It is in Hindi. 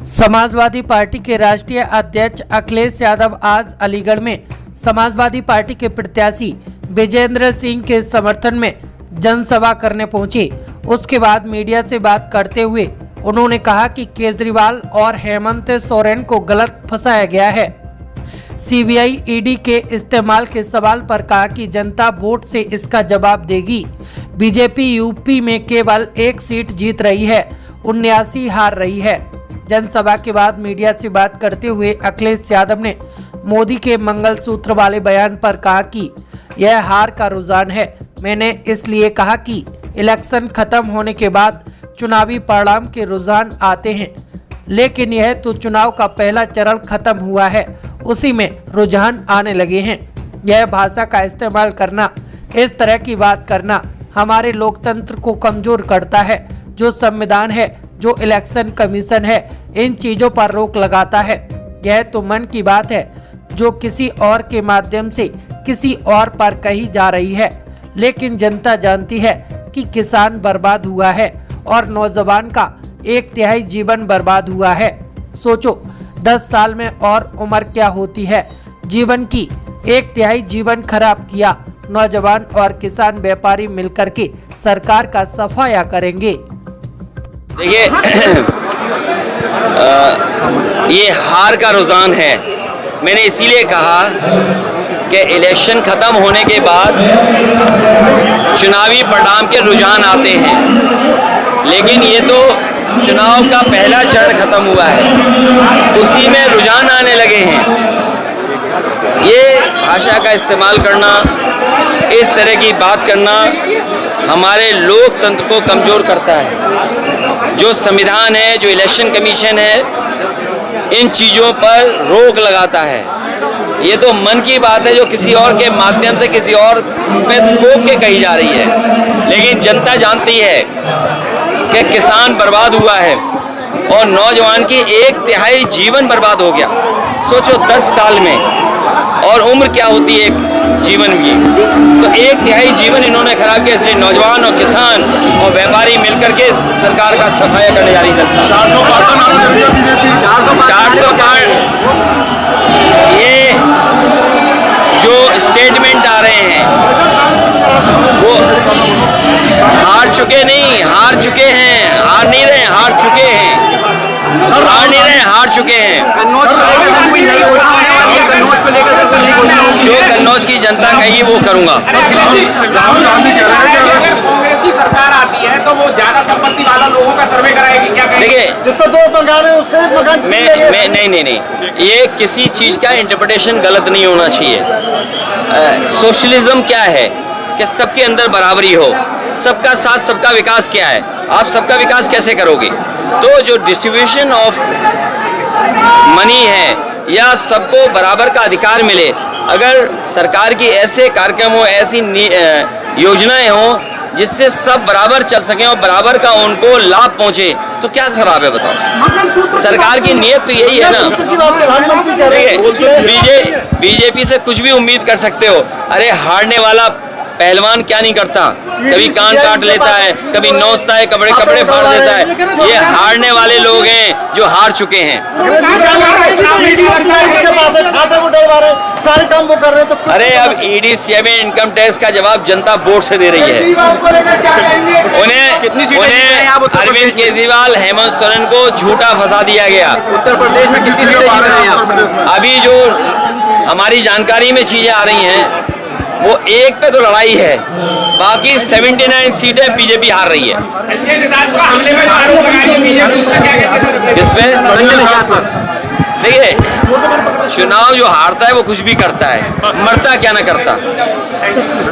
समाजवादी पार्टी के राष्ट्रीय अध्यक्ष अखिलेश यादव आज अलीगढ़ में समाजवादी पार्टी के प्रत्याशी विजेंद्र सिंह के समर्थन में जनसभा करने पहुंचे। उसके बाद मीडिया से बात करते हुए उन्होंने कहा कि केजरीवाल और हेमंत सोरेन को गलत फंसाया गया है। सीबीआई ईडी के इस्तेमाल के सवाल पर कहा कि जनता वोट से इसका जवाब देगी। बीजेपी यूपी में केवल एक सीट जीत रही है, 79 हार रही है। जनसभा के बाद मीडिया से बात करते हुए अखिलेश यादव ने मोदी के मंगलसूत्र वाले बयान पर कहा कि यह हार का रुझान है। मैंने इसलिए कहा कि इलेक्शन खत्म होने के बाद चुनावी परिणाम के रुझान आते हैं, लेकिन यह तो चुनाव का पहला चरण खत्म हुआ है, उसी में रुझान आने लगे हैं। यह भाषा का इस्तेमाल करना, इस तरह की बात करना हमारे लोकतंत्र को कमजोर करता है। जो संविधान है, जो इलेक्शन कमीशन है, इन चीजों पर रोक लगाता है। यह तो मन की बात है जो किसी और के माध्यम से किसी और पर कही जा रही है, लेकिन जनता जानती है कि किसान बर्बाद हुआ है और नौजवान का 1/3 जीवन बर्बाद हुआ है। सोचो 10 साल में और उम्र क्या होती है। जीवन की 1/3 जीवन खराब किया। नौजवान और किसान व्यापारी मिलकर के सरकार का सफाया करेंगे। देखिए ये हार का रुझान है। मैंने इसीलिए कहा कि इलेक्शन खत्म होने के बाद चुनावी परिणाम के रुझान आते हैं, लेकिन ये तो चुनाव का पहला चरण खत्म हुआ है, उसी में रुझान आने लगे हैं। ये भाषा का इस्तेमाल करना, इस तरह की बात करना हमारे लोकतंत्र को कमजोर करता है। जो संविधान है, जो इलेक्शन कमीशन है, इन चीज़ों पर रोक लगाता है। ये तो मन की बात है जो किसी और के माध्यम से किसी और पे थोप के कही जा रही है, लेकिन जनता जानती है कि किसान बर्बाद हुआ है और नौजवान की 1/3 जीवन बर्बाद हो गया। सोचो 10 साल में, और उम्र क्या होती है एक जीवन की, तो 1/3 जीवन इन्होंने खराब किया। इसलिए नौजवान और किसान और व्यापारी मिलकर के सरकार का सफाया करने जा रही है। 400 पार ये जो स्टेटमेंट आ रहे हैं वो हार चुके नहीं, हार चुके हैं, हार नहीं रहे, हार चुके हैं, हार नहीं रहे, हार चुके हैं। जो कन्नौज की जनता कही वो करूंगा। राहुल गांधी कह रहे हैं कि अगर कांग्रेस की सरकार आती है तो वो ज्यादा संपत्ति वाला लोगों का सर्वे कराएगी, क्या कहेंगे? देखिए, जिसको 2 मकान है उससे मकान नहीं, ये किसी चीज का इंटरप्रिटेशन गलत नहीं होना चाहिए। सोशलिज्म क्या है कि सबके अंदर बराबरी हो, सबका साथ सबका विकास क्या है। आप सबका विकास कैसे करोगे? तो जो डिस्ट्रीब्यूशन ऑफ मनी है या सबको बराबर का अधिकार मिले, अगर सरकार की ऐसे कार्यक्रम हो, ऐसी योजनाएं हो जिससे सब बराबर चल सकें और बराबर का उनको लाभ पहुंचे, तो क्या खराब है बताओ? सरकार की नीयत तो यही है ना। बीजेपी से कुछ भी उम्मीद कर सकते हो। अरे हारने वाला पहलवान क्या नहीं करता, कभी कान काट लेता है, कभी नोचता है, कपड़े फाड़ देता है। ये हारने वाले लोग हैं जो हार चुके हैं। सारे काम वो कर रहे हैं, तो अरे अब ईडी सीबीआई इनकम टैक्स का जवाब जनता वोट से दे रही है। उन्हें अरविंद केजरीवाल, हेमंत सोरेन को झूठा फंसा दिया गया। उत्तर प्रदेश में किसी अभी जो हमारी जानकारी में चीजें आ रही हैं वो एक पे तो लड़ाई है, बाकी 79 सीटें बीजेपी हार रही है। किसमें? देखिए, चुनाव जो हारता है वो कुछ भी करता है, मरता क्या ना करता।